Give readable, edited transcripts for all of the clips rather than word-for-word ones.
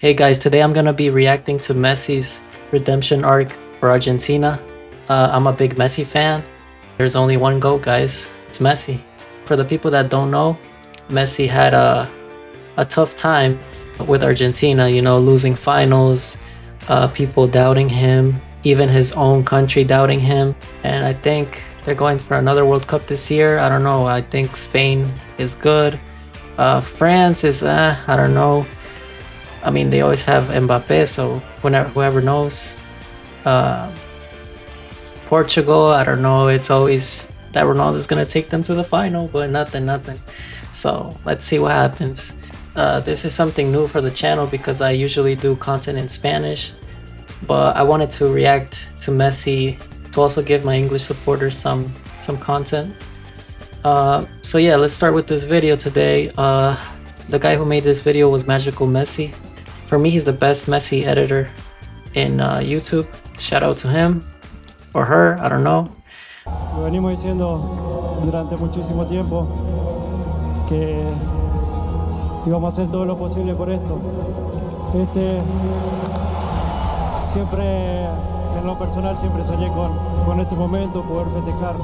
Hey guys, today I'm gonna be reacting to Messi's redemption arc for Argentina. I'm a big Messi fan. There's only one GOAT, guys. It's Messi. For the people that don't know, Messi had a tough time with Argentina, you know, losing finals, people doubting him, even his own country doubting him. And I think they're going for another World Cup this year. I don't know. I think Spain is good. France is, I don't know. I mean, they always have Mbappe, so whoever knows. Portugal, I don't know. It's always that Ronaldo's gonna take them to the final, but nothing. So let's see what happens. This is something new for the channel because I usually do content in Spanish, but I wanted to react to Messi to also give my English supporters some content. So yeah, let's start with this video today. The guy who made this video was Magical Messi. For me, he's the best Messi editor in YouTube. Shout out to him or her, I don't know. Lo venimos diciendo durante muchísimo tiempo que íbamos a hacer todo lo posible por esto. Siempre en lo personal siempre soñé con este momento, poder festejar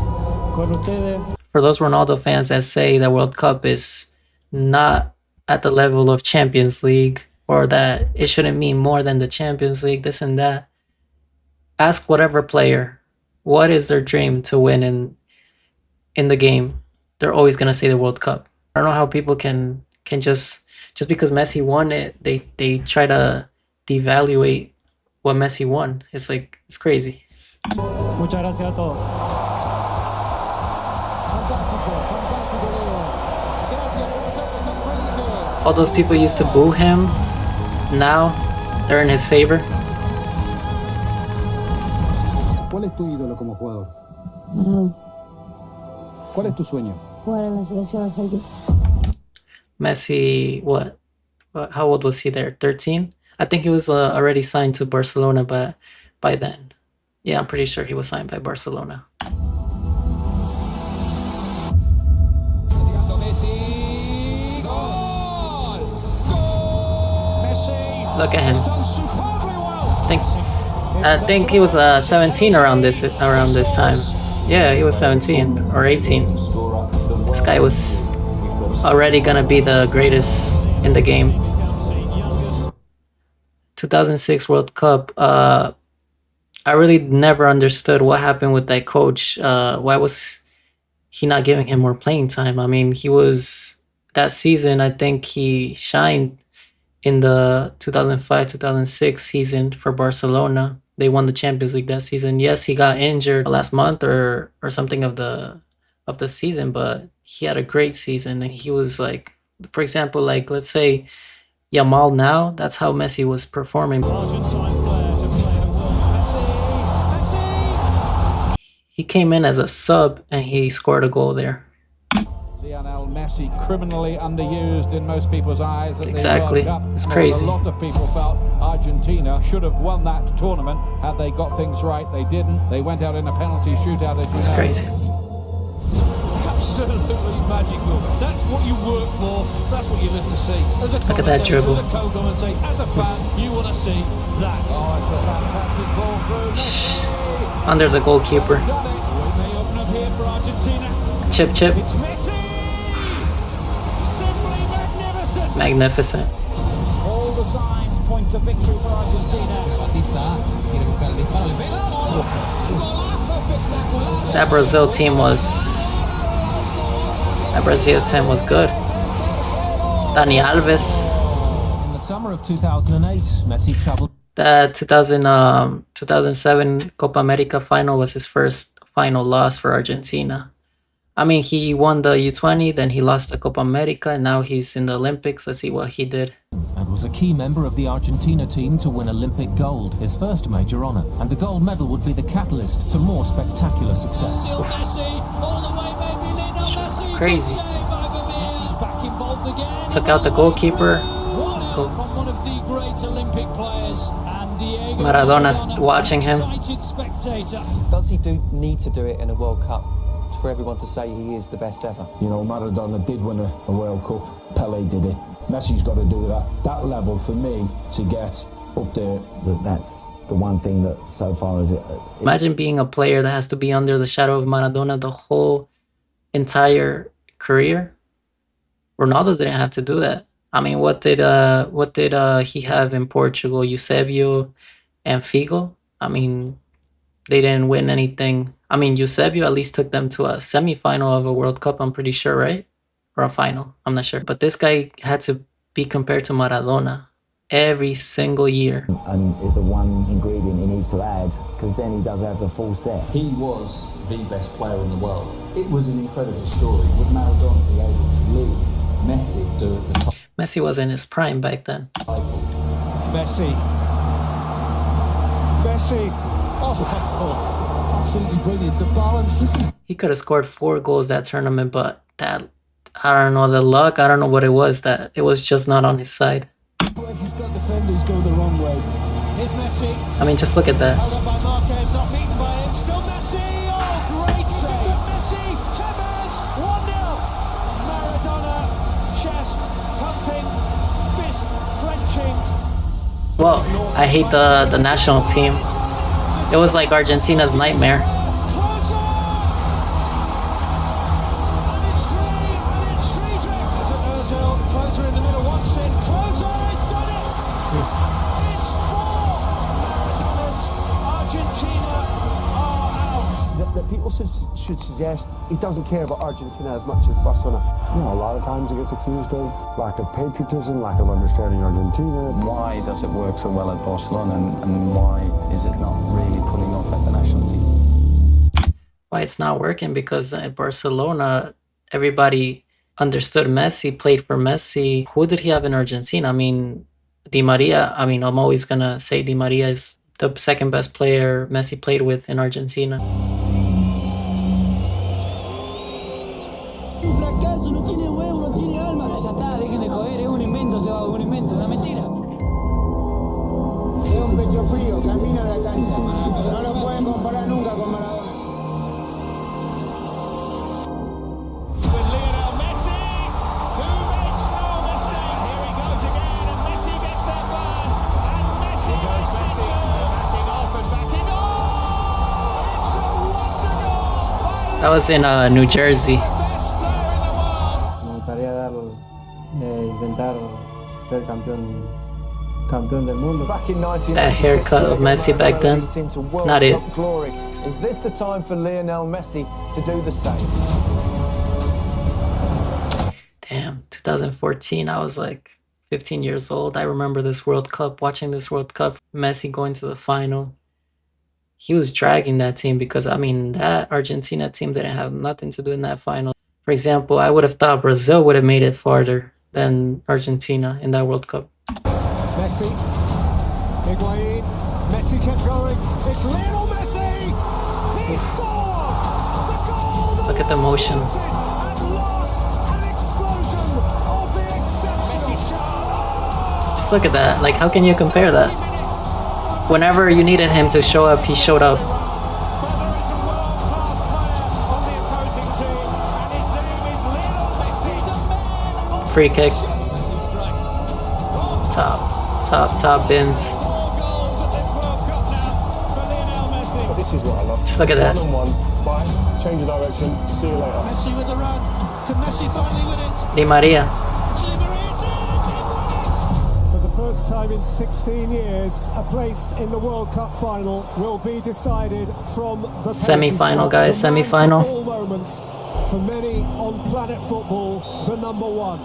con ustedes. For those Ronaldo fans that say that World Cup is not at the level of Champions League, or that it shouldn't mean more than the Champions League, this and that, ask whatever player, what is their dream to win in the game? They're always gonna say the World Cup. I don't know how people can just because Messi won it, they try to devaluate what Messi won. It's like, it's crazy. Muchas gracias a todos. All those people used to boo him, now they're in his favor. ¿Cuál es tu ídolo como jugador? Maradona. ¿Cuál es tu sueño? Jugar en la selección argentina. Messi, what? How old was he there? 13? I think he was already signed to Barcelona by then. Yeah, I'm pretty sure he was signed by Barcelona. Look at him. I think he was 17 around this time. Yeah, he was 17 or 18. This guy was already gonna be the greatest in the game. 2006 World Cup. I really never understood what happened with that coach. Why was he not giving him more playing time? I mean, he was, that season, I think he shined in the 2005-2006 season for Barcelona. They won the Champions League that season. Yes, he got injured last month or something of the season, but he had a great season. And he was like, for example, like let's say Yamal now, that's how Messi was performing. He came in as a sub and he scored a goal there. Lionel Messi, criminally underused in most people's eyes. Exactly. It's crazy. A lot of people felt Argentina should have won that tournament had they got things right. They didn't. They went out in a penalty shootout. It's crazy. Absolutely magical. That's what you work for. That's what you live to see. As a Look at that dribble. As a co-commentator, as a fan, you want to see that. Oh, it's a fantastic ball through. Under the goalkeeper. It may open up here for Argentina. Chip. It's Messi. Simply magnificent. Magnificent. All the signs point to victory for Argentina. That Brazil team was good. Dani Alves. In the summer of 2008, Messi traveled. That 2007 Copa America final was his first final loss for Argentina. I mean, he won the U20, then he lost the Copa America, and now he's in the Olympics. Let's see what he did. And was a key member of the Argentina team to win Olympic gold, his first major honor. And the gold medal would be the catalyst to more spectacular success. Crazy. Took out the goalkeeper. Maradona's watching him. Does he need to do it in a World Cup for everyone to say he is the best ever? You know, Maradona did win a World Cup. Pele did it. Messi's got to do that level for me to get up there. That's the one thing that so far is it. Imagine being a player that has to be under the shadow of Maradona the whole entire career. Ronaldo didn't have to do that. I mean, what did he have in Portugal? Eusebio and Figo. I mean, they didn't win anything. I mean, Eusebio at least took them to a semi-final of a World Cup, I'm pretty sure, right? Or a final, I'm not sure. But this guy had to be compared to Maradona every single year. And is the one ingredient he needs to add, because then he does have the full set. He was the best player in the world. It was an incredible story. Would Maradona be able to lead Messi to the top? Messi was in his prime back then. Messi. Oh, absolutely brilliant. The balance. He could have scored 4 goals that tournament, but that, I don't know, the luck, I don't know what it was, that it was just not on his side. He's got defenders going the wrong way. Here's Messi. I mean, just look at that. Held up by Marquez, not beaten by him. Still Messi. Oh, great save. Messi. Tevez. 1-0. Maradona. Chest thumping. Fist clenching. Well, I hate the national team. It was like Argentina's nightmare. That people should suggest he doesn't care about Argentina as much as Barcelona. You know, a lot of times he gets accused of lack of patriotism, lack of understanding Argentina. Why does it work so well at Barcelona and why is it not really pulling off at the national team? Why it's not working? Because at Barcelona, everybody understood Messi, played for Messi. Who did he have in Argentina? I mean, Di Maria. I mean, I'm always going to say Di Maria is the second best player Messi played with in Argentina. Un fracaso, no tiene huevo, no tiene alma. Ya está, dejen de joder, es un invento, se va, un invento, una mentira. Es un pecho frío, camina a la cancha. No lo pueden comparar nunca con Maradona. With Lionel Messi, who makes no mistake. Here he goes again, and Messi gets there first. And Messi makes it too. Backing off and backing on. It's a wonder goal. That was in New Jersey. Intentar ser campeón del mundo. Back in 1986, That haircut of Messi back then, not it. Glory. Is this the time for Lionel Messi to do the same? Damn, 2014, I was like 15 years old. I remember this World Cup, watching this World Cup, Messi going to the final. He was dragging that team because, I mean, that Argentina team didn't have nothing to do in that final. For example, I would have thought Brazil would have made it farther than Argentina in that World Cup. Messi. Higuain. Messi kept going. It's Lionel Messi. He scored. The goal. Look at the motion. And lost an explosion of the exceptional shot. Just look at that. Like, how can you compare that? Whenever you needed him to show up, he showed up. Free kick. Top bins. This is what I love. Just look at that. 1-on-1, bye, change of direction, see you later. Messi with the run. Can Messi finally win it? Di Maria. For the first time in 16 years, a place in the World Cup final will be decided from the Semi-final, guys, semi-final. All moments, for many on planet football, the number one,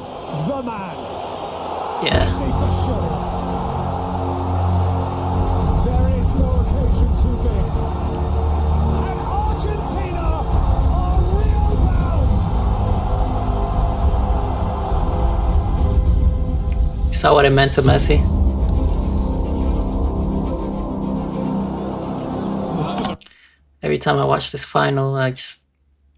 the man. Yeah. Messi for sure. There is no occasion too big. And Argentina are real bound. You saw what it meant to Messi? Every time I watch this final, I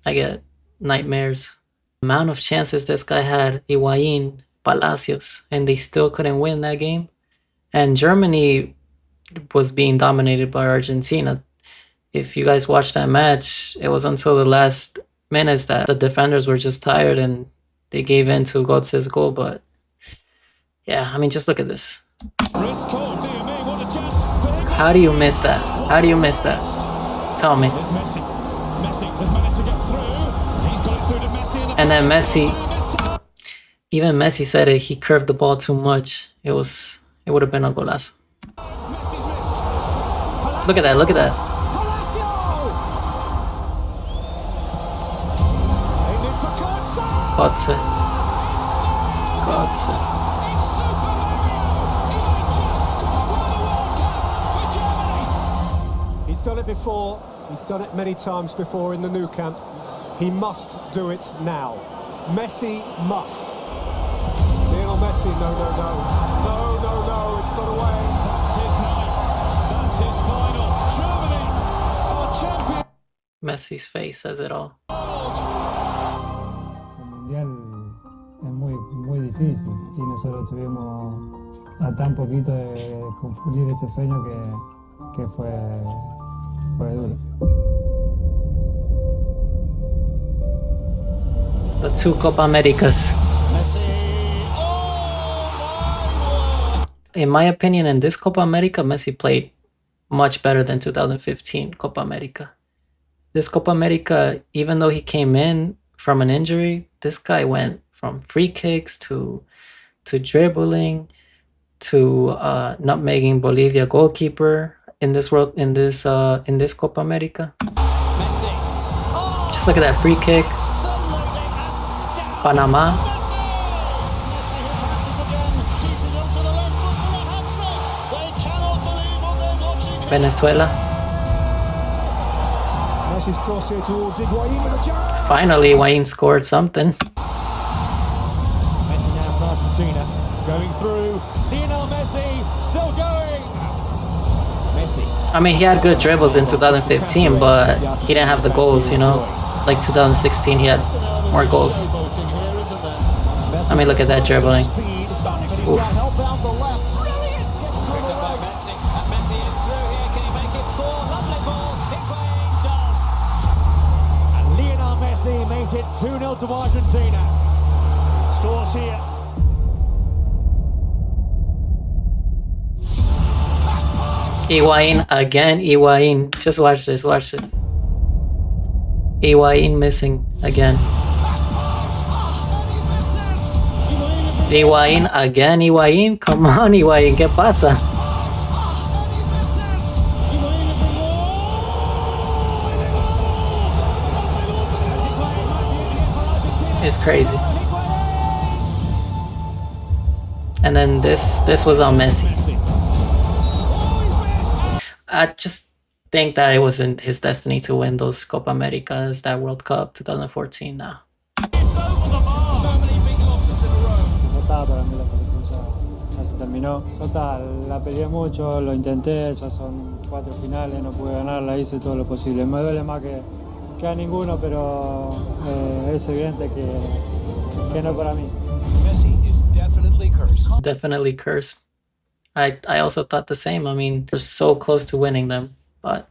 get nightmares. The amount of chances this guy had, Higuain, Palacios, and they still couldn't win that game. And Germany was being dominated by Argentina. If you guys watched that match, it was until the last minutes that the defenders were just tired and they gave in to Götze's goal. But Yeah, I mean, just look at this. Wrist caught, dear me, what a chance for him. How do you miss that? How do you miss that? Tell me. There's Messi. Messi has managed to get through. He's got it through to Messi. And then Messi, even Messi said it. He curved the ball too much. It would have been a golazo. Look at that. Look at that. Godse. He's done it before. He's done it many times before in the Nou Camp. He must do it now. Messi must. Lionel Messi, no. It's got away. That's his night. That's his final. Germany are champion. Messi's face says it all. El Mundial es muy difícil y nosotros estuvimos a tan poquito de cumplir ese sueño que fue duro. The two Copa Americas. In my opinion, in this Copa America, Messi played much better than 2015 Copa America. This Copa America, even though he came in from an injury, this guy went from free kicks to dribbling to nutmegging Bolivia goalkeeper in this Copa America. Just look at that free kick. Panama. Venezuela. Messi's cross here towards Higuain with a jab. Finally, Higuain scored something. Messi now for Argentina. Going through. Lionel Messi still going. Messi. I mean, he had good dribbles in 2015, but he didn't have the goals, you know? Like 2016, he had more goals. I mean, look at that dribbling. Oof. Makes it 2-0 to Argentina. Scores here. Higuain again. Higuain. Just watch this. Watch it. Higuain missing again. Higuain again. Higuain. Come on, Higuain. ¿Qué pasa? It's crazy. And then this was on Messi. I just think that it wasn't his destiny to win those Copa Americas, that World Cup 2014 now. Ya está, para mí la selección ya se terminó. Ya está, la peleé mucho, lo intenté, ya son 4 finales, no pude ganarla, hice todo lo posible. Me duele más que a ninguno, pero es evidente que no para mí. Messi is definitely cursed. Definitely cursed. I also thought the same. I mean, we're so close to winning them, but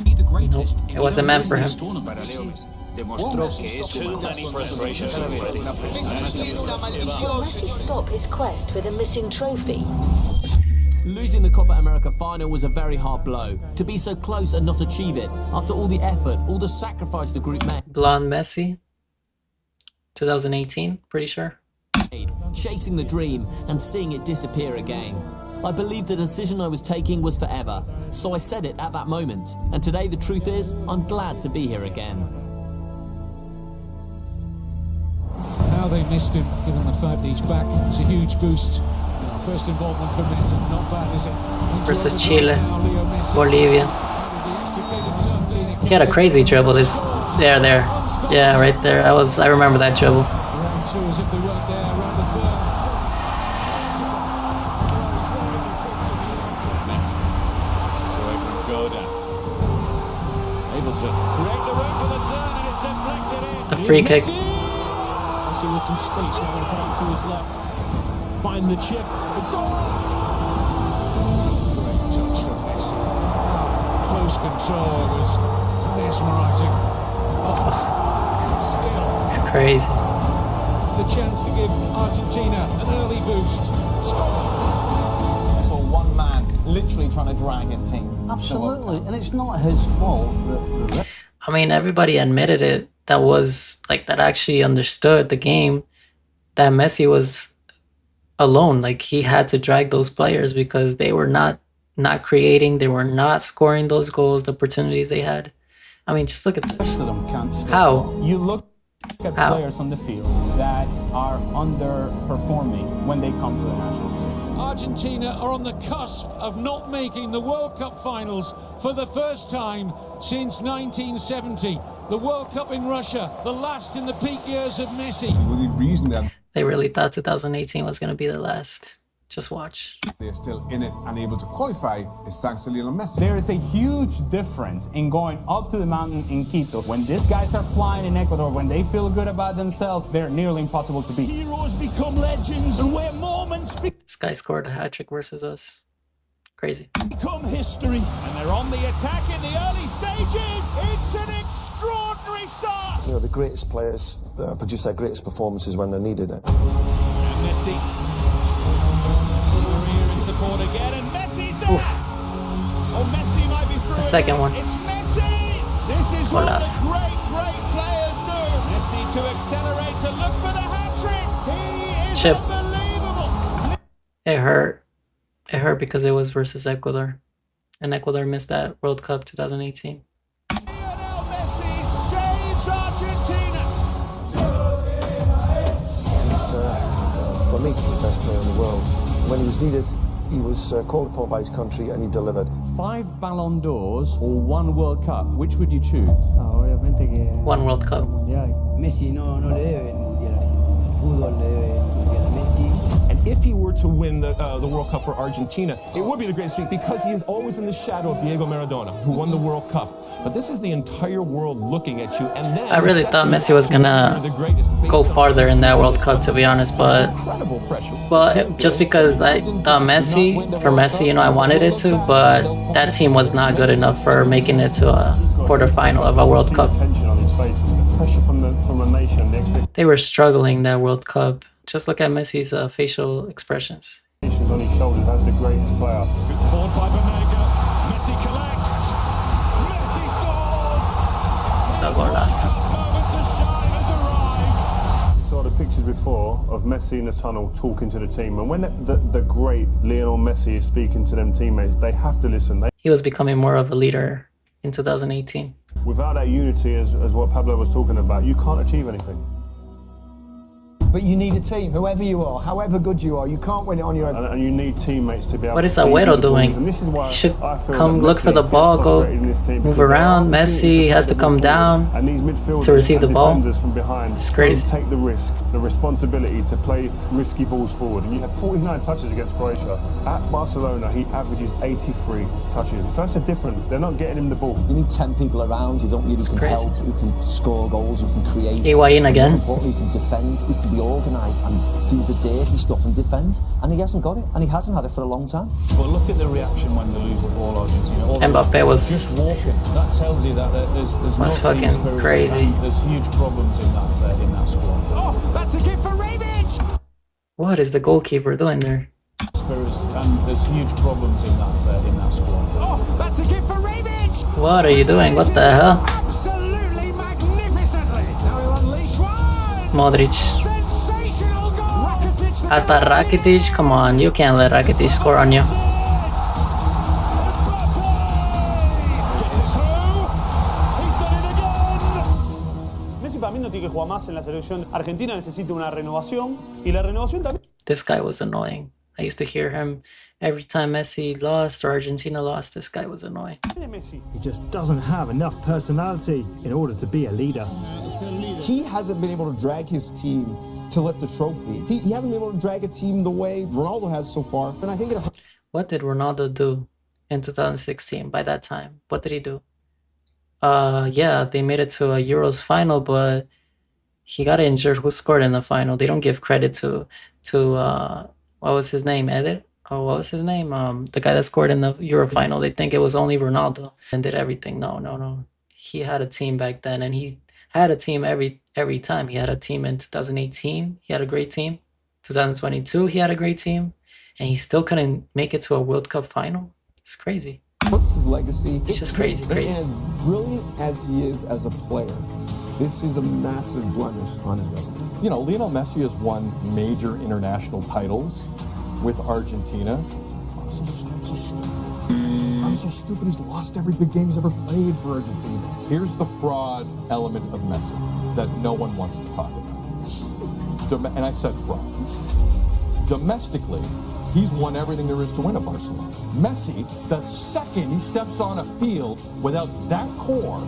it wasn't meant for him. Will Messi stop his quest for the missing trophy? Losing the Copa America final was a very hard blow. To be so close and not achieve it, after all the effort, all the sacrifice the group made. Blonde Messi, 2018, pretty sure. Chasing the dream and seeing it disappear again. I believed the decision I was taking was forever, so I said it at that moment. And today the truth is, I'm glad to be here again. How they missed him, given the fact he's back, it's a huge boost. First involvement for Messi, not bad, is it? Versus Chile, Bolivia. He had a crazy dribble. There. Yeah, right there. I remember that dribble. Round two as if they weren't there, round the third. Messi. So away from Goda. Able to create the room for the turn and it's deflected in. A free kick. Messi with some space now with a ball to his left. Find the chip. It's all. Great touch from Messi. Close control was mesmerising. Oh, still. It's crazy. The a chance to give Argentina an early boost. I saw one man literally trying to drag his team. Absolutely, and it's not his fault. I mean, everybody admitted it that was like that actually understood the game, that Messi was alone. Like he had to drag those players because they were not creating, they were not scoring those goals, the opportunities they had. I mean, just look at this. How? You look at players on the field that are underperforming when they come to the national team. Argentina are on the cusp of not making the World Cup finals for the first time since 1970. The World Cup in Russia, the last in the peak years of Messi. The reason that they really thought 2018 was going to be the last. Just watch. They're still in it and able to qualify is thanks to Lionel Messi. There is a huge difference in going up to the mountain in Quito. When these guys are flying in Ecuador, when they feel good about themselves, they're nearly impossible to beat. Heroes become legends, and where moments this guy scored a hat-trick versus us. Crazy. Become history. And they're on the attack in the early stages. It's an extraordinary start. You know, the greatest players produce their greatest performances when they're needed. And Messi. Support again, and Messi's there. Oh, Messi might be through. The second one. It's Messi. This is what the great players do. Messi to accelerate, to look for the hat-trick. He is unbelievable. It hurt. It hurt because it was versus Ecuador, and Ecuador missed that World Cup 2018. Lionel Messi saves Argentina. He's, for me, the best player in the world. When he was needed, he was called upon by his country and he delivered. 5 Ballon d'Ors or 1 World Cup, which would you choose? Obviamente que 1 World Cup. Messi no le debe el Mundial a Argentina. El fútbol le debe el Mundial a Messi. And if he were to win the World Cup for Argentina, it would be the greatest feat because he is always in the shadow of Diego Maradona, who won the World Cup. But this is the entire world looking at you, and then I really thought Messi was gonna go farther in that World Cup, to be honest, but just because I thought for Messi, you know, I wanted it to, but that team was not good enough for making it to a quarterfinal of a World Cup. They were struggling that World Cup. Just look at Messi's facial expressions. On his shoulders as the greatest player. Good forward by Banega. Messi collects. Messi scores. So golazo. Saw the pictures before of Messi in the tunnel talking to the team, and when the great Lionel Messi is speaking to them teammates, they have to listen. He was becoming more of a leader in 2018. Without that unity, as what Pablo was talking about, you can't achieve anything. But you need a team, whoever you are, however good you are, you can't win it on your own. And you need teammates to be able What is Agüero doing? He should come look for the ball, go move around. Messi has to come down to receive the ball. It's crazy. Take the risk, the responsibility to play risky balls forward. And you had 49 touches against Croatia. At Barcelona, he averages 83 touches. So that's a difference. They're not getting him the ball. You need 10 people around you, don't you, who can help, who can score goals, who can create. Higuaín again. Who can defend, who can be organised and do the dirty stuff and defend, and he hasn't got it, and he hasn't had it for a long time. But look at the reaction when they lose the ball, Argentina. Mbappe was just walking. That tells you that there's no fucking team crazy. There's huge problems in that squad. Oh, that's a gift for Rebic. What is the goalkeeper doing there? And there's huge problems in that squad. Oh, that's a gift for Rebic. What are you doing? What the hell? Absolutely magnificently. Now he'll unleash one. Modric. Hasta Rakitic, come on, you can't let Rakitic score on you. Messi para mí no tiene que jugar más en la selección. Argentina necesita una renovación y la renovación también. This guy was annoying. I used to hear him every time Messi lost or Argentina lost. This guy was annoying. He just doesn't have enough personality in order to be a leader. He hasn't been able to drag his team to lift a trophy. He hasn't been able to drag a team the way Ronaldo has so far. And I think what did Ronaldo do in 2016 by that time? What did he do? Yeah, they made it to a Euros final, but he got injured. Who scored in the final? They don't give credit to what was his name? Eder? Oh, what was his name? The guy that scored in the Euro final. They think it was only Ronaldo and did everything. No. He had a team back then, and he had a team every time. He had a team in 2018. He had a great team. 2022, he had a great team, and he still couldn't make it to a World Cup final. It's crazy. What's his legacy? It's just crazy. And as brilliant as he is as a player, this is a massive blemish on his record. You know, Lionel Messi has won major international titles with Argentina. I'm so stupid. He's lost every big game he's ever played for Argentina. Here's the fraud element of Messi that no one wants to talk about. And I said fraud. Domestically, he's won everything there is to win at Barcelona. Messi, the second he steps on a field without that core,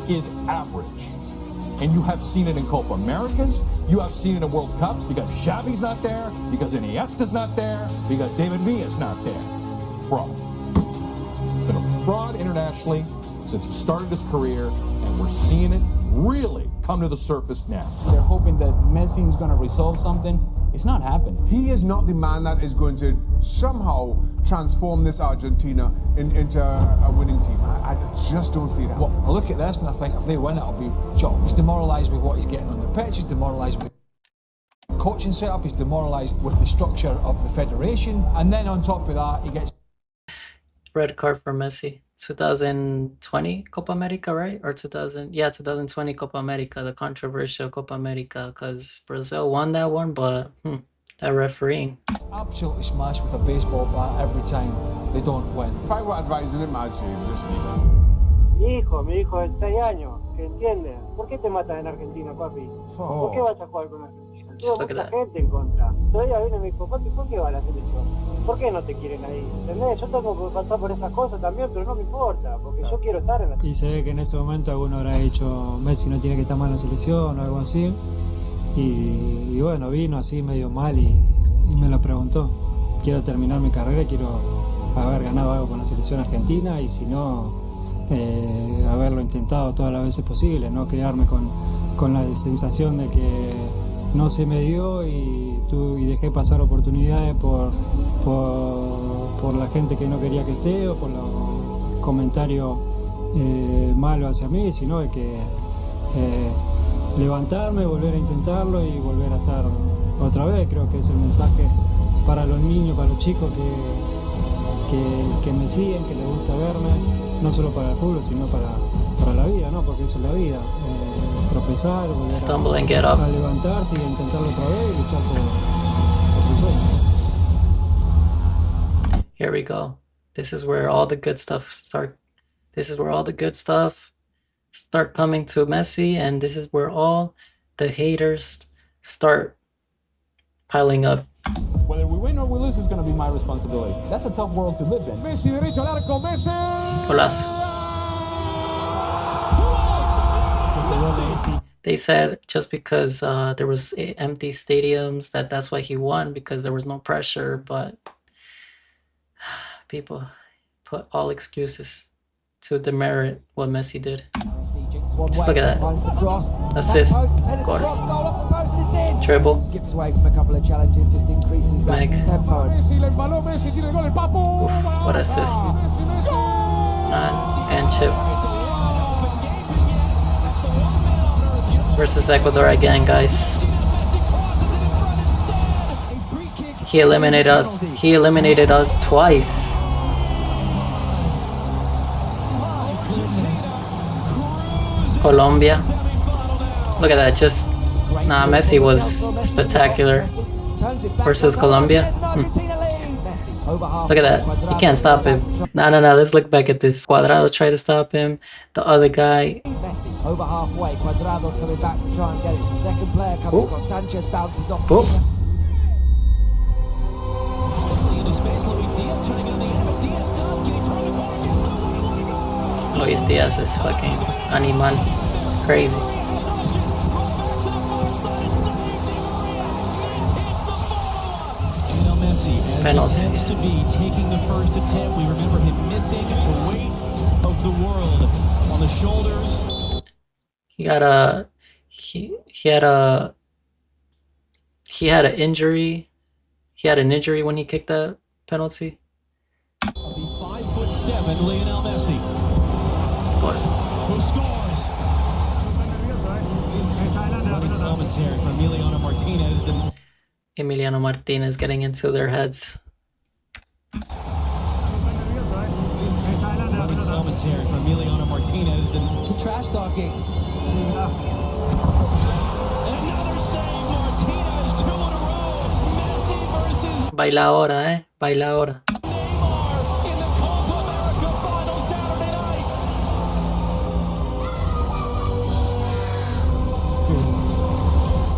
is average. And you have seen it in Copa Americas, you have seen it in World Cups, because Xavi's not there, because Iniesta's not there, because David Villa's not there. Fraud. Been a fraud internationally since he started his career, and we're seeing it really come to the surface now. They're hoping that Messi is going to resolve something. It's not happening. He is not the man that is going to somehow transform this Argentina into a winning team. I just don't see that. Well, I look at this and I think if they win, it'll be John. He's demoralised with what he's getting on the pitch. He's demoralised with the coaching setup. He's demoralised with the structure of the federation. And then on top of that, he gets... Red card for Messi. 2020 Copa America, right? Or 2020 Copa America, the controversial Copa America, because Brazil won that one, but that refereeing. Absolutely smashed with a baseball bat every time they don't win. If I were advising him, I'd say just leave it. Mi hijo de 6 años, que entiende. ¿Por qué te matan en Argentina, papi? ¿Por qué vas a jugar con Argentina? Tuvo mucha gente en contra. Todavía viene y me dijo, papi, ¿por qué va a la selección? ¿Por qué no te quieren ahí? ¿Entendés? Yo tengo que pasar por esas cosas también, pero no me importa, porque yo quiero estar en la selección. Y se ve que en ese momento alguno habrá dicho, Messi no tiene que estar mal en la selección o algo así. Y bueno, vino así medio mal y me lo preguntó. Quiero terminar mi carrera, quiero haber ganado algo con la selección argentina y si no, haberlo intentado todas las veces posibles, no quedarme con la sensación de que no se me dio y dejé pasar oportunidades por la gente que no quería que esté o por los comentarios malos hacia mí, sino de que levantarme, volver a intentarlo y volver a estar otra vez. Creo que es el mensaje para los niños, para los chicos que me siguen, que les gusta verme, no solo para el fútbol, sino para la vida, ¿no? Porque eso es la vida. Tropezar, volver a levantarse y intentarlo otra vez y luchar por tu sueño. Here we go. This is where all the good stuff start. This is where all the good stuff start coming to Messi, and this is where all the haters start piling up. Whether we win or we lose is going to be my responsibility. That's a tough world to live in. Messi derecho al arco, Messi. Golazo. They said just because there was empty stadiums that's why he won, because there was no pressure, but people put all excuses to demerit what Messi did. Just look at that. Assist. Got it. Dribble. Skips away from a couple of challenges, just increases that tempo. Oof, what assist. And chip. Versus Ecuador again, guys. He eliminated us. He eliminated us twice. Colombia. Look at that. Just Messi was spectacular versus Colombia. Look at that. He can't stop him. No. Let's look back at this. Cuadrado tried to stop him. The other guy. Over halfway, Cuadrado's coming back to try and get it. The second player comes across, Sanchez bounces off. Luis Diaz is fucking animal. It's crazy. Penalties. To be taking the first attempt. We remember him missing the weight of the world on the shoulders. He had an injury. He had an injury when he kicked that penalty. The 5'7" Lionel Messi, who scores. commentary from Emiliano Martinez. And Emiliano Martinez getting into their heads. running commentary from Emiliano Martinez and Trash talking. another save. Martinez, 2 in a row. Messi versus Baila ahora, baila ahora. Neymar in the Copa America final Saturday night.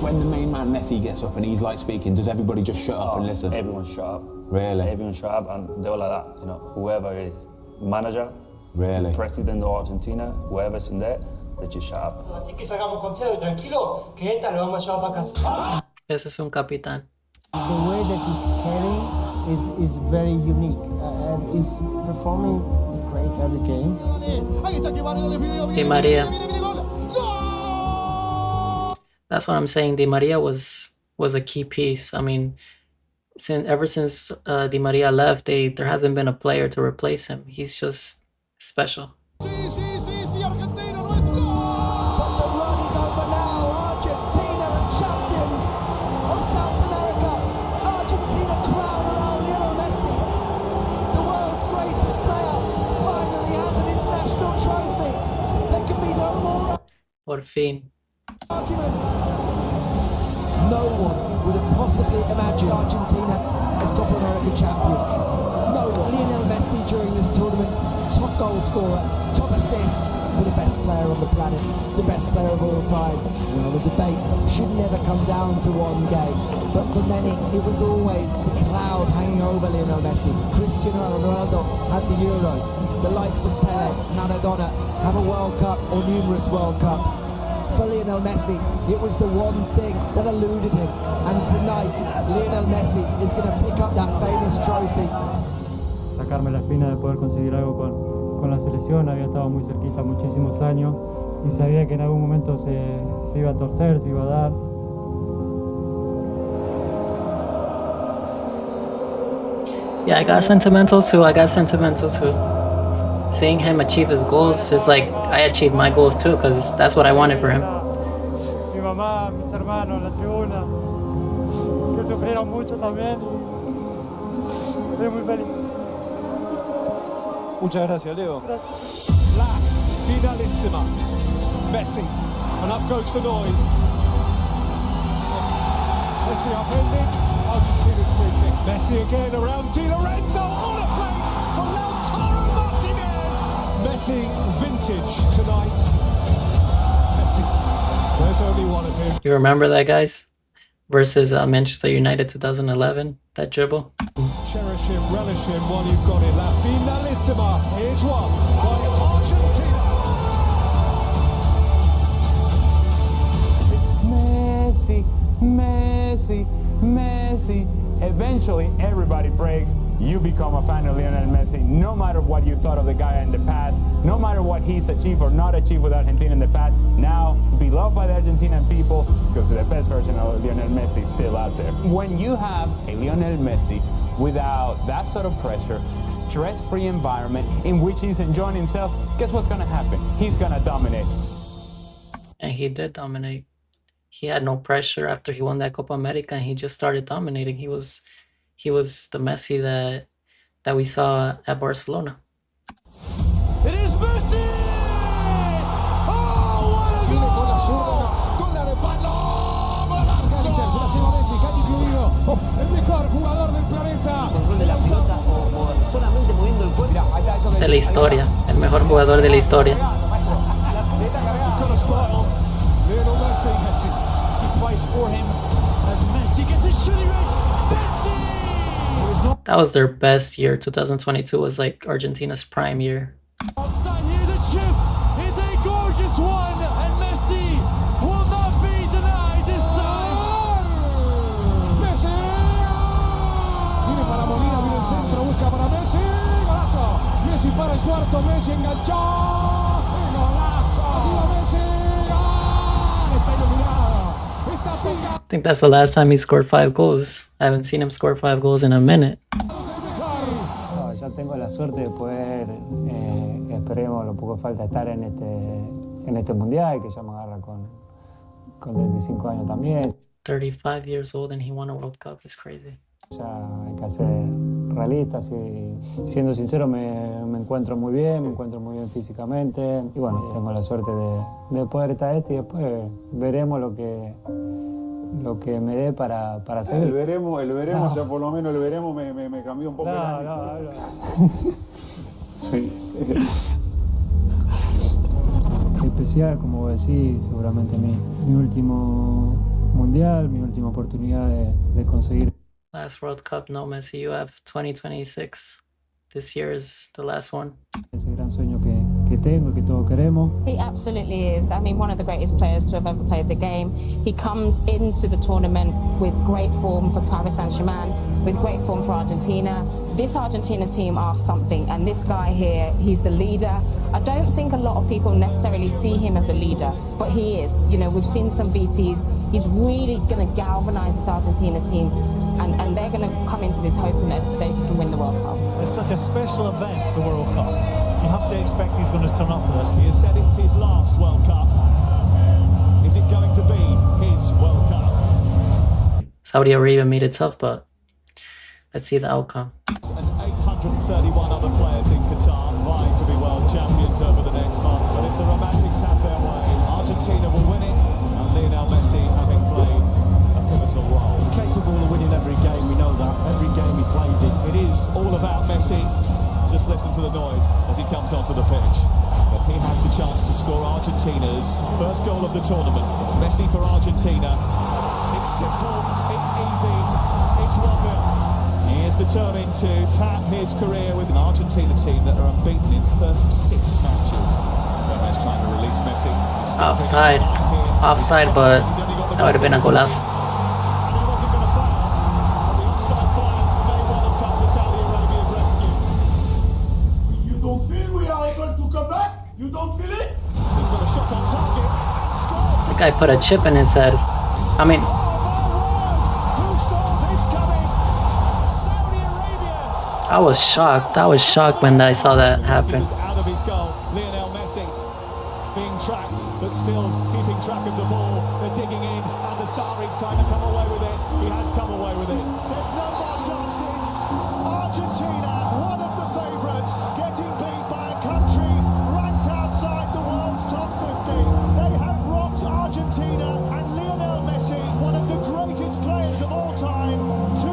When the main man Messi gets up and he's like speaking, does everybody just shut up and listen? Everyone shut up. Really? Everyone shut up, and they were like that. You know, whoever it is, manager, Really? president of Argentina, whoever's in there, they just shut up. Así que sacamos confiado y tranquilo, que esta lo vamos a llevar para casa. Ese es un capitán. The way that he's carrying is very unique and is performing great every game. Di Maria. That's what I'm saying. Di Maria was a key piece. I mean, ever since Di Maria left, there hasn't been a player to replace him. He's just special. But the run is over now. Argentina, the champions of South America. Argentina crown around Lionel Messi. The world's greatest player finally has an international trophy. There can be no more Por fin. arguments. No one would have possibly imagined Argentina as Copa America champions. No one. Lionel Messi during this tournament, top goal scorer, top assists for the best player on the planet, the best player of all time. Well, the debate should never come down to one game, but for many, it was always the cloud hanging over Lionel Messi. Cristiano Ronaldo had the Euros. The likes of Pele, Maradona have a World Cup or numerous World Cups. For Lionel Messi, it was the one thing that eluded him. And tonight, Lionel Messi is going to pick up that famous trophy. Sacarme la espina de poder conseguir algo con la selección. Había estado muy cerquita muchísimos años y sabía que en algún momento se iba a torcer, se iba a dar. Yeah, I got sentimental too. Seeing him achieve his goals is like I achieved my goals too, because that's what I wanted for him. Mi mamá, mis hermanos en la tribuna, que sufrieron mucho también y estoy muy feliz. Muchas gracias, Leo. La finalissima. Messi. And up goes the noise. Messi upended. Argentina's free kick. Messi again around Di Lorenzo. On a play for Lautaro Martinez. Messi vintage tonight. Messi. There's only one of him. You remember that, guys? Versus Manchester United 2011, that dribble. Cherish him, relish him while you've got it. La finalissima. Here's one by Argentina. Messi, Messi, Messi. Eventually, everybody breaks. You become a fan of Lionel Messi, no matter what you thought of the guy in the past, no matter what he's achieved or not achieved with Argentina in the past. Now, beloved by the Argentinian people, because the best version of Lionel Messi is still out there. When you have a Lionel Messi without that sort of pressure, stress-free environment in which he's enjoying himself, guess what's going to happen? He's going to dominate. And he did dominate. He had no pressure after he won that Copa America, and he just started dominating. He was the Messi that we saw at Barcelona. It is Messi! Oh, what a goal! Con la de palo, golazo! Se la lleva Messi, Katy incluido. El mejor jugador del planeta. Control de la pelota o solamente moviendo el cuerpo. De la historia, el mejor jugador de la historia. Lionel Messi. He plays for him as Messi gets his shooting range. That was their best year. 2022 was like Argentina's prime year. Offside here, the chip is a gorgeous one, and Messi will not be denied this time. Messi. Viene para Molina, viene el centro, busca para Messi. Golazo. Messi para el cuarto, Messi enganchó. Golazo. Así va Messi. Está iluminado. Está pegado. I think that's the last time he scored 5 goals. I haven't seen him score 5 goals in a minute. No, ya tengo la suerte de poder, esperemos, lo poco falta estar en este mundial, que ya me agarra con 35 años también. 35 years old and he won a World Cup is crazy. Ya hay que ser realistas y siendo sincero me encuentro muy bien físicamente y bueno, tengo la suerte de poder estar y después veremos lo que me dé para seguir. El veremos, no. Ya por lo menos el veremos me cambió un poco el ánimo. Sí. Especial, como vos decís, seguramente mi último mundial, mi última oportunidad de conseguir. Last World Cup, no Messi, you have 2026. This year is the last one. Ese gran sueño que tengo, que todos queremos. He absolutely is. I mean, one of the greatest players to have ever played the game. He comes into the tournament with great form for Paris Saint-Germain, with great form for Argentina. This Argentina team are something, and this guy here, he's the leader. I don't think a lot of people necessarily see him as a leader, but he is. You know, we've seen some BTs. He's really going to galvanise this Argentina team, and they're going to come into this hoping that they can win the World Cup. It's such a special event, the World Cup. You have to expect he's going to turn up for us. He has said it's his last World Cup. Is it going to be his World Cup? Saudi Arabia made it tough, but let's see the outcome. And 831 other players in Qatar vying to be world champions over the next month. But if the Romantics have their way, Argentina will win it, and Lionel Messi having played a pivotal role. He's capable of winning every game, we know that. Every game he plays it. It is all about Messi. Just listen to the noise as he comes onto the pitch. But he has the chance to score Argentina's first goal of the tournament. It's Messi for Argentina. It's simple, it's easy, it's 1-0. He is determined to cap his career with an Argentina team that are unbeaten in 36 matches. Gomez trying to release Messi. Offside, but that would have been a golazo. You don't feel it? He's got a shot on target and scored. The guy put a chip in his head. I mean, I was shocked. I was shocked when I saw that happen. Out of his goal, Lionel Messi being tracked, but still keeping track of the ball. They're digging in, and Sarri's kind of come away with it. He has come away with it. There's no more chances. Argentina, one of the favourites, getting beat by a country outside the world's top 50. They have rocked Argentina and Lionel Messi, one of the greatest players of all time, to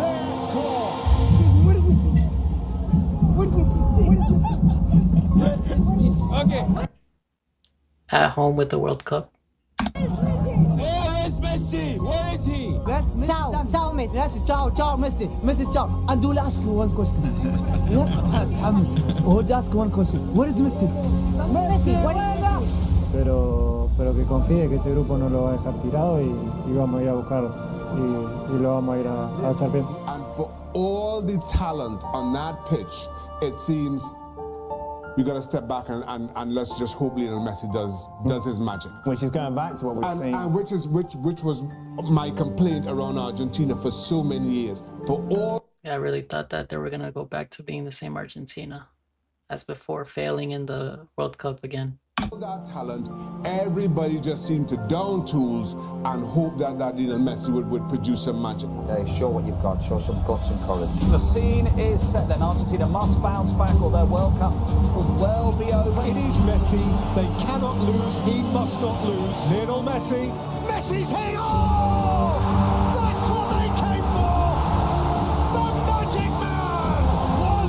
their core. Excuse me, what is Messi? What is Messi? What is Messi? Okay. At home with the World Cup. Where is Messi? Where is he? Ciao, ciao Messi. Ciao Messi. Messi, ciao. And do ask you one question. Oh, ask one question. Where is Messi? Messi, what is Messi? Pero que confíe que este grupo no lo va a dejar tirado y vamos a ir a buscar y lo vamos a ir a hacer bien. And for all the talent on that pitch, it seems we got to step back and let's just hope Lionel Messi does his magic. Which is going back to what we've seen. And which was my complaint around Argentina for so many years. For all. Yeah, I really thought that they were gonna go back to being the same Argentina as before, failing in the World Cup again. All that talent, everybody just seemed to down tools and hope that Lionel Messi would produce some magic. Show what you've got, show some guts and courage. The scene is set then. Argentina must bounce back or their World Cup could well be over. It is Messi. They cannot lose. He must not lose. Lionel Messi. Messi's hit. Oh! That's what they came for. The Magic Man. One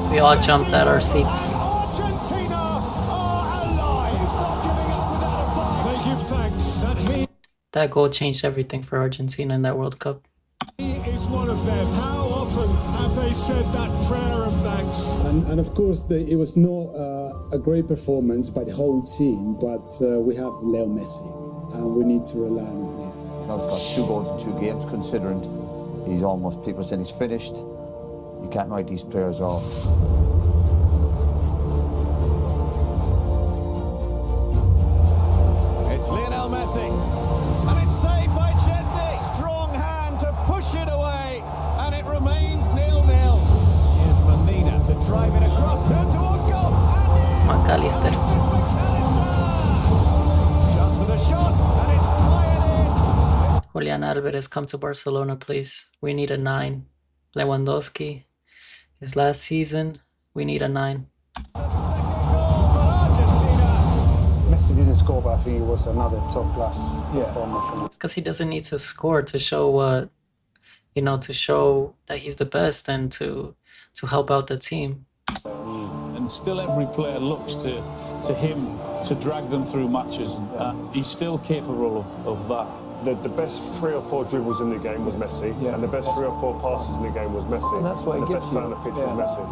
more. We all jumped at our seats. Argentina are alive. He's not giving up without a fight. They give thanks that he That goal changed everything for Argentina in that World Cup. is one of them. How often have they said that prayer of thanks? And of course, it was not a great performance by the whole team, but we have Leo Messi, and we need to rely on him. Now he's got 2 goals in 2 games, considering he's almost, people saying he's finished. You can't write these players off. It's Lionel Messi. And it's saved by Chesney. Strong hand to push it away. And it remains 0-0. Here's Menina to drive it across, turn towards goal. And McAllister. Chance for the shot. And Julian Alvarez, come to Barcelona, please. We need a 9. Lewandowski, his last season, we need a 9. Messi didn't score, but I think it was another top-class performer from him. It's because he doesn't need to score to show what, you know, to show that he's the best and to help out the team. And still every player looks to him to drag them through matches. He's still capable of that. The best 3 or 4 dribbles in the game was Messi, and the best 3 or 4 passes in the game was Messi. And that's what he the gives best you. player on the pitch was Messi.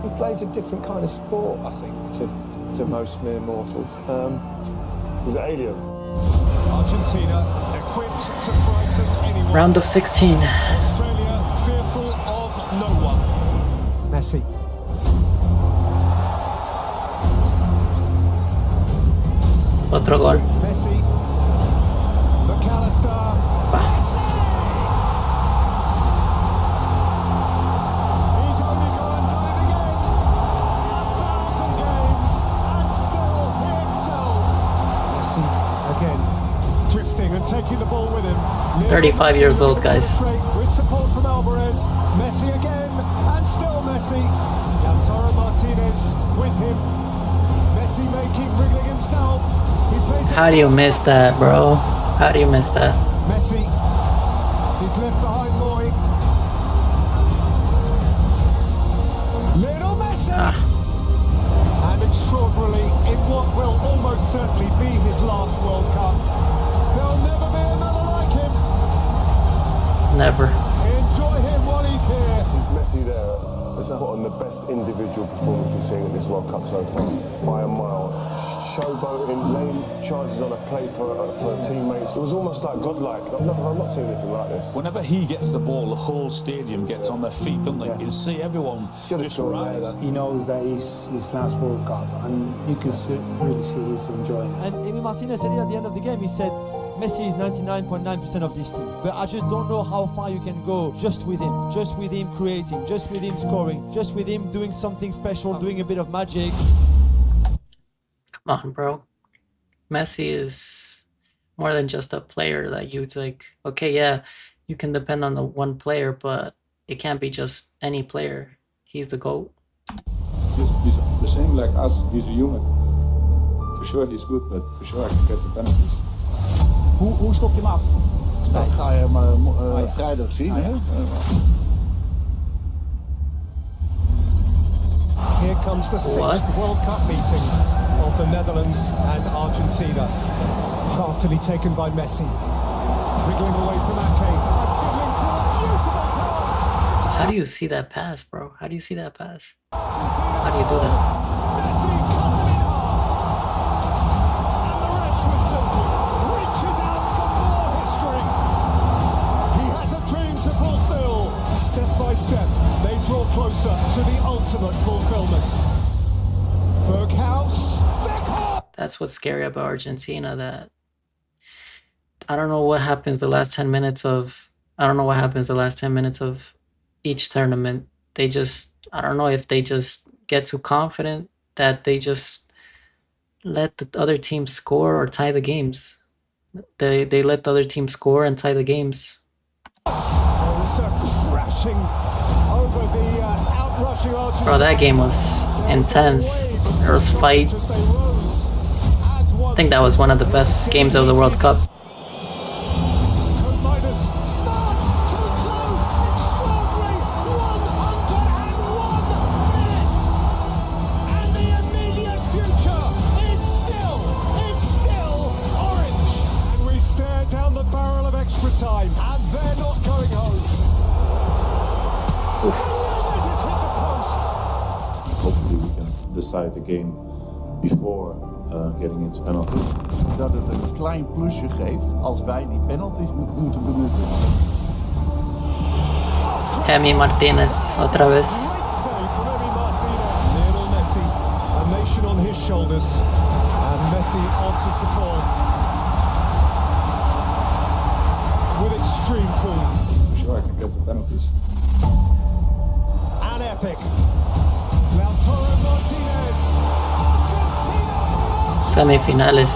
He plays a different kind of sport, I think, to most mere mortals. He's an alien. Argentina equipped to frighten anyone. Round of 16. Australia fearful of no one. Messi. Otro gol. Messi. McAllister. Messi! He's only gone and done it again. 1,000 games and still he excels. Messi again drifting and taking the ball with him. 35 years old, guys. With support from Alvarez. Messi again and still Messi. Lautaro Martinez with him. Messi may keep wriggling himself. How do you miss that, bro? How do you miss that? Messi is left behind Moy. Lionel Messi! And extraordinarily, in what will almost certainly be his last World Cup, there'll never be another like him. Never. Enjoy him while he's here. Messi there has put on the best individual performance we've seen in this World Cup so far, by a mile. Showboating, laying chances on a play for teammates. It was almost like godlike. I've not seen anything like this. Whenever he gets the ball, the whole stadium gets on their feet, don't they? You can see everyone just rise. He knows that it's his last World Cup, and you can really see he's enjoying it. And Emi Martinez said it at the end of the game. He said, Messi is 99.9% of this team, but I just don't know how far you can go just with him creating, just with him scoring, just with him doing something special, doing a bit of magic. Come on, bro. Messi is more than just a player that you like. Okay, yeah, you can depend on the one player, but it can't be just any player. He's the GOAT. He's the same like us. He's a human. For sure he's good, but for sure I can get the penalties. Hoe stop je hem af? Dat ga je hem vrijdag zien, hè? Here comes the 6th World Cup meeting of the Netherlands and Argentina. Craftily taken by Messi. Wriggling away from Ake and fiddling through a beautiful pass. How do you see that pass, bro? How do you see that pass? How do you do that? Messi cut them in half. And the rest was simple. Reaches out for more history. He has a dream to fulfill. Step by step, they draw closer to the ultimate fulfillment. Berghaus. That's what's scary about Argentina, that I don't know what happens the last 10 minutes of each tournament. They just, I don't know if they just get too confident that they just let the other team score or tie the games. They let the other team score and tie the games. Crashing over the outrushing Argentina. Bro, that game was intense. There was fight. I think that was one of the best games of the World Cup. Time, and they're not going home. Hopefully we can decide the game before getting into penalties. Dat het een klein plusje geeft als wij die penalties moeten benutten. Emi Martinez, otra vez. Lionel Messi, a nation on his shoulders, and Messi answers the call with extreme cool. I'm sure I can get the penalties. An epic. Lautaro Martinez. Semifinales.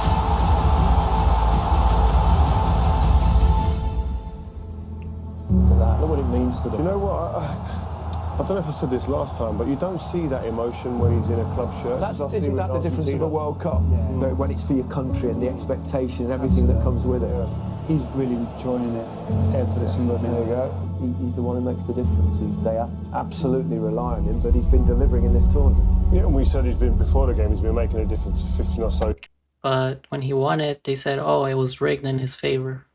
I don't know if I said this last time, but you don't see that emotion when he's in a club shirt. Isn't that the difference of a World Cup? But when it's for your country and the expectation and everything that comes with it. He's really enjoying it every single minute. There you go. He's the one who makes the difference. They absolutely rely on him, but he's been delivering in this tournament. Yeah, and we said before the game, he's been making a difference of 15 or so. But when he won it, they said, oh, it was rigged in his favor.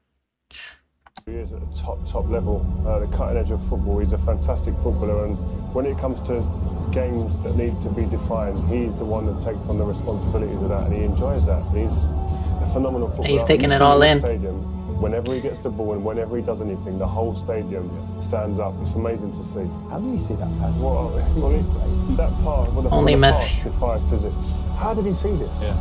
He is at the top level, the cutting edge of football. He's a fantastic footballer, and when it comes to games that need to be defined, he's the one that takes on the responsibilities of that, and he enjoys that. He's a phenomenal footballer. He's taking it all in. Whenever he gets the ball and whenever he does anything, the whole stadium stands up. It's amazing to see. How do you see that pass? Well, that part, only Messi defies physics. How did he see this? Yeah.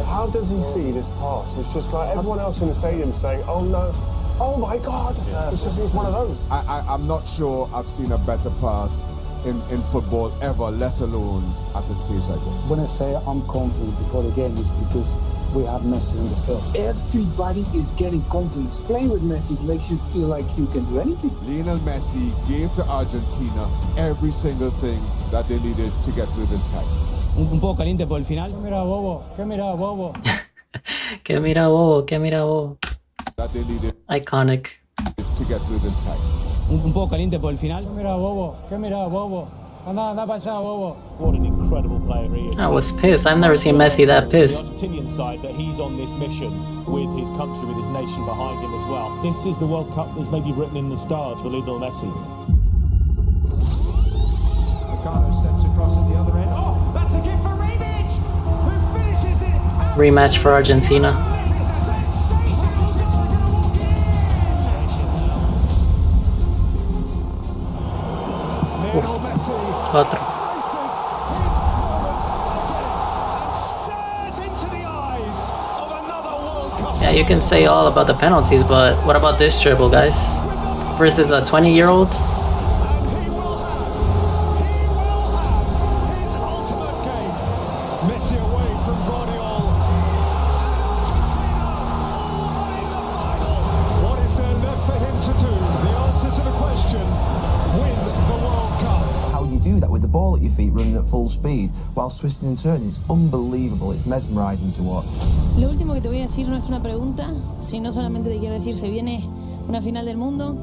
How does he see this pass? It's just like everyone else in the stadium saying, "Oh no, oh my God!" Yeah. It's one of those. I'm not sure I've seen a better pass in football ever, let alone at a stage like this. When I say I'm confident before the game, it's because we have Messi in the field. Everybody is getting confidence. Playing with Messi makes you feel like you can do anything. Lionel Messi gave to Argentina every single thing that they needed to get through this time. Un poco caliente por el final. ¿Qué mira, bobo? ¿Qué mira, bobo? Que mira, bobo, que mira, bobo. That they needed iconic to get through this time. Un poco caliente por el final. ¿Qué mira, bobo? ¿Qué mira, bobo? Anda para allá, bobo. What an incredible player he is. I was pissed. I've never seen Messi that pissed. The Argentinian side that he's on this mission with his country, with his nation behind him as well. This is the World Cup that's maybe written in the stars for Lionel Messi. Ricardo steps across at the other end. Oh, that's a gift for Rebic, who finishes it. Rematch for Argentina. Otro. Yeah, you can say all about the penalties, but what about this dribble, guys? Versus a 20-year-old? Running at full speed whilst twisting and turning. It's unbelievable. It's mesmerizing to watch. Lo último que te voy a decir no es una pregunta, sino solamente te quiero decir, se viene una final del mundo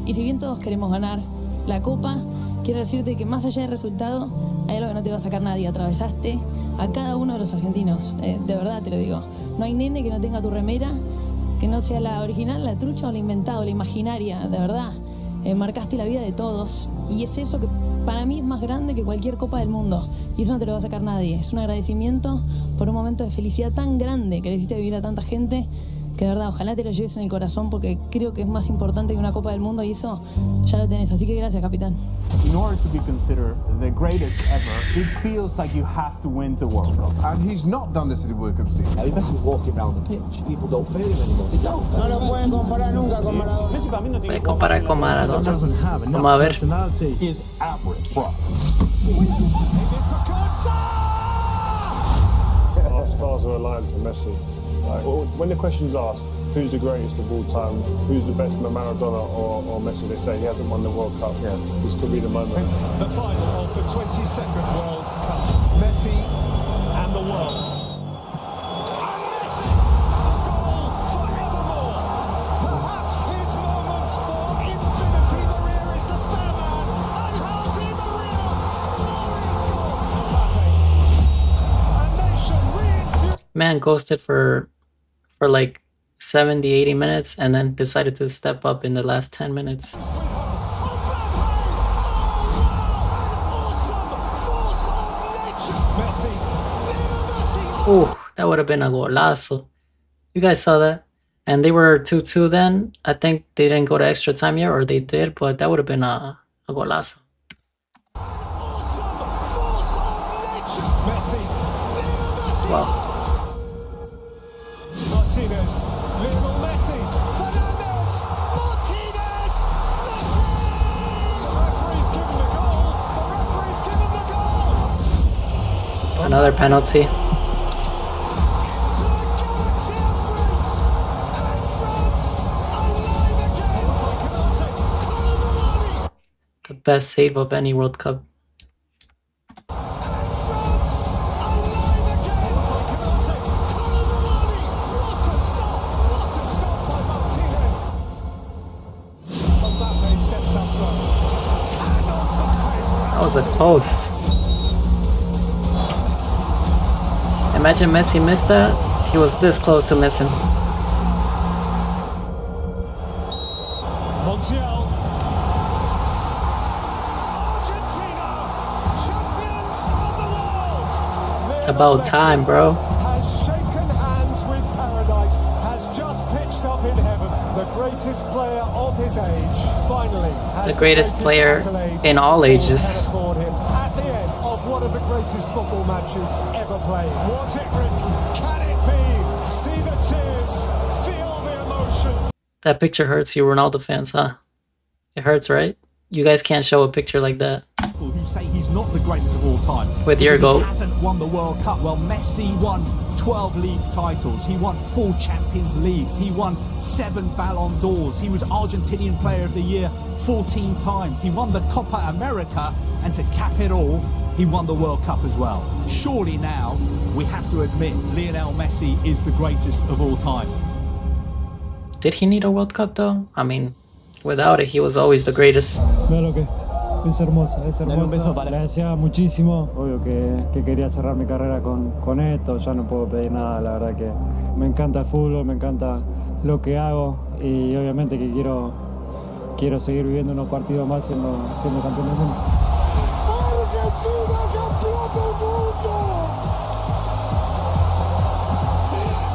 y si bien todos queremos ganar la Copa, quiero decirte que más allá del resultado hay algo que no te va a sacar nadie. Atravesaste a cada uno de los argentinos, de verdad te lo digo. No hay nene que no tenga tu remera, que no sea la original, la trucha o la inventada o la imaginaria, de verdad. Marcaste la vida de todos y es eso que para mí es más grande que cualquier Copa del Mundo y eso no te lo va a sacar nadie. Es un agradecimiento por un momento de felicidad tan grande que le hiciste vivir a tanta gente que de verdad ojalá te lo lleves en el corazón porque creo que es más importante que una Copa del Mundo y eso ya lo tenés, así que gracias, capitán. In order to be considered the greatest ever, it feels like you have to win the World Cup. And he's not done this in the World Cup scene. I mean, Messi was walking around the pitch. People don't feel him anymore. They don't. No lo pueden comparar nunca con Maradona. Puede comparar con Maradona. Vamos a ver. Is average, bro. Stars are aligned for Messi. When the question's asked, who's the greatest of all time, who's the best, Maradona or Messi, they say he hasn't won the World Cup. Yeah. This could be the moment. The final of the 22nd World Cup. Messi and the world. And Messi, a goal forevermore. Perhaps his moment for infinity. Maria is the spare man. And Hardy Maria, glorious goal. Mbappe. A nation reinfused. Man ghosted for like 70, 80 minutes and then decided to step up in the last 10 minutes. Oh, that would have been a golazo. You guys saw that? And they were 2-2 then. I think they didn't go to extra time yet, or they did, but that would have been a golazo. Wow. Martinez, Lionel Messi, Fernandez, Martinez, Messi! The referee's given the goal. The referee's given the goal. Another penalty. The best save of any World Cup. That was a close. Imagine Messi missed that. He was this close to missing. Montiel. Argentina, champions of the world. About time, bro. Has shaken hands with paradise, has just pitched up in heaven. The greatest player of his age, finally. The greatest player in all ages. At the end of one of the greatest football matches ever played. Was it, Rick? Can it be? See the tears, feel the emotion. That picture hurts you, Ronaldo fans, huh? It hurts, right? You guys can't show a picture like that. People who say he's not the greatest of all time. With your goal. He hasn't won the World Cup. Well, Messi won 12 league titles. He won 4 Champions Leagues. He won 7 Ballon d'Ors. He was Argentinian Player of the Year 14 times. He won the Copa America, and to cap it all, he won the World Cup as well. Surely now, we have to admit, Lionel Messi is the greatest of all time. Did he need a World Cup though? I mean, without it, he was always the greatest. Veo lo que es hermosa, es hermosa. Le deseaba muchísimo. Obvio que quería cerrar mi carrera con esto. Ya no puedo pedir nada, la verdad que me encanta el fútbol, me encanta lo que hago y obviamente que quiero seguir viviendo unos partidos más siendo campeón del mundo. Argentina, campeón del mundo.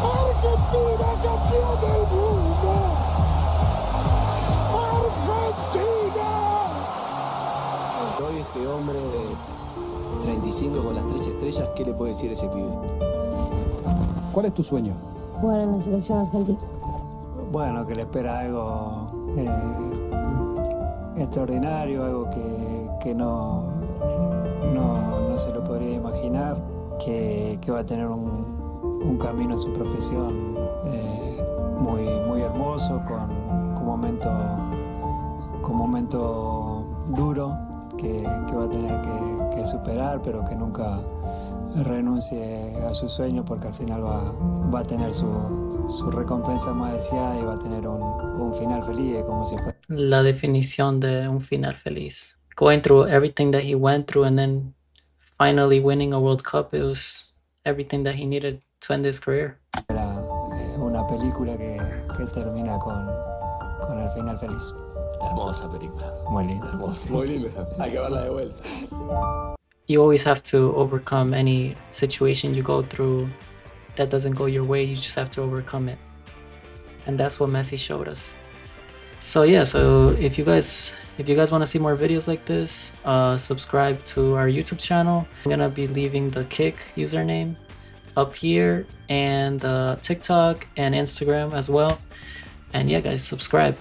Argentina, campeón del mundo. Argentina. Hoy este hombre de 35 con las 3 estrellas, ¿qué le puede decir a ese pibe? ¿Cuál es tu sueño? Jugar en la selección argentina. Bueno, que le espera algo extraordinario, algo que no se lo podría imaginar, que va a tener un camino en su profesión muy hermoso, con momento duro que va a tener que superar, pero que nunca renuncie a su sueño, porque al final va a tener su recompensa más deseada y va a tener un final feliz, como si fuera. La definición de un final feliz. Going through everything that he went through and then finally winning a World Cup, it was everything that he needed to end his career. Era una película que termina con el final feliz. Hermosa película. Muy linda. Hermosa. Muy linda. Hay que verla de vuelta. You always have to overcome any situation you go through that doesn't go your way. You just have to overcome it. And that's what Messi showed us. So yeah, so if you guys want to see more videos like this, subscribe to our YouTube channel. I'm gonna be leaving the Kick username up here, and TikTok and Instagram as well. And yeah guys, subscribe.